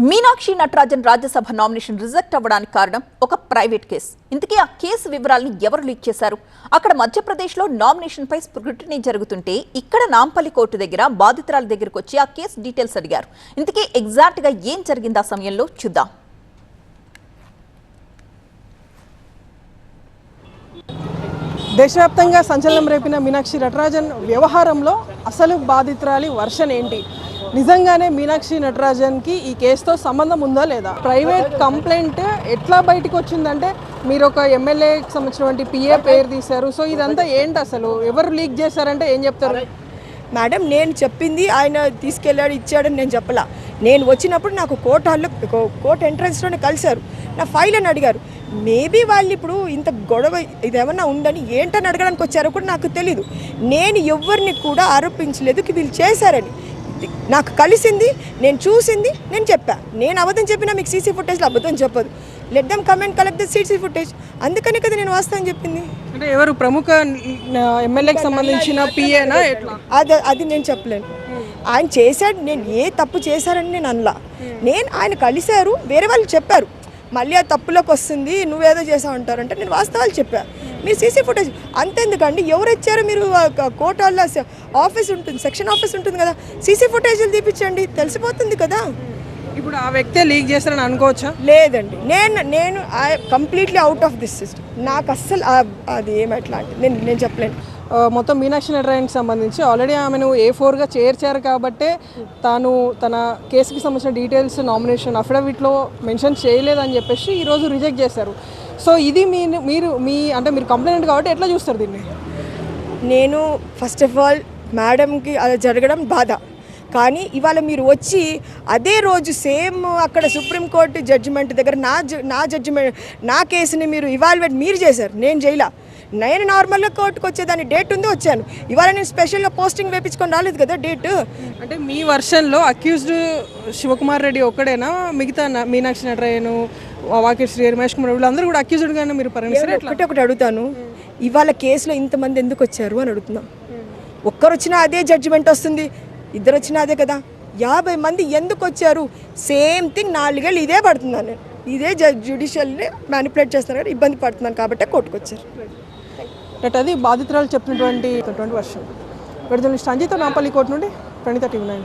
Meenakshi Natarajan Rajya Sabha nomination reject అవ్వడానికి కారణం ఒక ప్రైవేట్ కేసు. ఇంతకీ ఆ కేసు వివరాలను ఎవరు లీక్ చేశారు? అక్కడ మధ్యప్రదేశ్లో నామినేషన్ పై స్క్రూటినీ జరుగుతుంటే ఇక్కడ నాంపల్లి కోర్టు దగ్గర బాధితురాల దగ్గరకు వచ్చి ఆ కేసు డీటెయిల్స్ అడిగారు. ఇంతకీ ఎగ్జాక్ట్ గా ఏం జరిగింది ఆ సమయంలో చూద్దాం. దేశవ్యాప్తంగా సంచలనం రేపిన మీనాక్షి నటరాజన్ వ్యవహారంలో అసలు బాధితురాలి వర్షన్ ఏంటి? నిజంగానే మీనాక్షి నటరాజన్కి ఈ కేసుతో సంబంధం ఉందా లేదా? ప్రైవేట్ కంప్లైంట్ ఎట్లా బయటకు వచ్చిందంటే మీరు ఒక ఎమ్మెల్యేకి సంబంధించినటువంటి పిఏ పేరు తీశారు. సో ఇదంతా ఏంటి, అసలు ఎవరు లీక్ చేశారంటే ఏం చెప్తారు? మేడం, నేను చెప్పింది ఆయన తీసుకెళ్ళాడు ఇచ్చాడని నేను చెప్పలా. నేను వచ్చినప్పుడు నాకు కోర్ట్ ఎంట్రన్స్లోనే కలిశారు, నా ఫైల్ అని అడిగారు. మేబీ వాళ్ళు ఇప్పుడు ఇంత గొడవ ఇదేమన్నా ఉందని ఏంటని అడగడానికి వచ్చారో కూడా నాకు తెలీదు. నేను ఎవరిని కూడా ఆరోపించలేదు వీళ్ళు చేశారని. నాకు కలిసింది, నేను చూసింది, నేను చెప్పా. నేను అబద్ధం చెప్పినా మీకు సీసీ ఫుటేజ్లో అబద్ధం చెప్పదు. Let them come and collect the CC footage. అందుకని కదా నేను వాస్తవం చెప్పింది. అంటే ఎవరు ప్రముఖ ఎమ్మెల్యేకి సంబంధించిన పిఏనా ఎట్లా? అది నేను చెప్పలేను. ఆయన చేశాడు, నేను ఏ తప్పు చేశారని నేను అనలా. ఆయన కలిశారు, వేరే వాళ్ళు చెప్పారు మళ్ళీ ఆ తప్పులోకి వస్తుంది నువ్వేదో చేసావు అంటారంటే నేను వాస్తవాలు చెప్పా. మీరు సీసీ ఫుటేజ్ అంతెందుకండి, ఎవరు ఇచ్చారో మీరు కోర్టు వాళ్ళ ఆఫీస్ ఉంటుంది, సెక్షన్ ఆఫీస్ ఉంటుంది కదా, సీసీ ఫుటేజ్లు తీపించండి, తెలిసిపోతుంది కదా. ఇప్పుడు ఆ వ్యక్తే లీక్ చేస్తారని అనుకోవచ్చా? లేదండి, నేను completely out of this system. నాకు అస్సలు అది ఏమట్లా అంటే నేను చెప్పలేను. మొత్తం మీనాక్షి నటరాజన్కి సంబంధించి ఆల్రెడీ ఆమెను A4గా చేర్చారు కాబట్టే తాను తన కేసుకి సంబంధించిన డీటెయిల్స్ నామినేషన్ అఫిడవిట్లో మెన్షన్ చేయలేదని చెప్పేసి ఈరోజు రిజెక్ట్ చేశారు. సో ఇది మీరు కంప్లైంట్ కాబట్టి ఎట్లా చూస్తారు దీన్ని? నేను ఫస్ట్ ఆఫ్ ఆల్ మేడంకి అది జరగడం బాధ. కానీ ఇవాళ మీరు వచ్చి అదే రోజు సేమ్ అక్కడ సుప్రీంకోర్టు జడ్జిమెంట్ దగ్గర నా జడ్జిమెంట్ నా కేసుని మీరు ఇవాల్యుయేట్ మీరు చేశారు, నేను చేయలా. నేను నార్మల్గా కోర్టుకు వచ్చేదాన్ని డేట్ ఉంది వచ్చాను. ఇవాళ నేను స్పెషల్గా పోస్టింగ్ వేయించుకొని రాలేదు కదా డేట్. అంటే మీ వర్షన్లో అక్యూజ్డ్ శివకుమార్ రెడ్డి ఒక్కడేనా, మిగతా మీనాక్షి నటరాజన్, వాకేట్ శ్రీ, మహేష్ కుమార్ వీళ్ళందరూ కూడా అక్యూజ్డ్గానే మీరు పరిగణిస్తారు? ఒకటి అడుగుతాను, ఇవాళ కేసులో ఇంతమంది ఎందుకు వచ్చారు అని అడుగుతున్నాం. ఒక్కరు వచ్చినా అదే జడ్జిమెంట్ వస్తుంది, ఇద్దరు వచ్చినా అదే కదా. 50 మంది ఎందుకు వచ్చారు? సేమ్ థింగ్ 4 ఏళ్ళు ఇదే పడుతున్నాను నేను, ఇదే జ్యుడిషియల్ని మ్యానిపులేట్ చేస్తున్నారు కాబట్టి ఇబ్బంది పడుతున్నాను కాబట్టి కోర్టుకు వచ్చారు. అది బాధితురాలు చెప్పినటువంటి వర్షం. విడుదల సంజీత నాంపల్లి కోర్టు నుండి ప్రణీత TV9.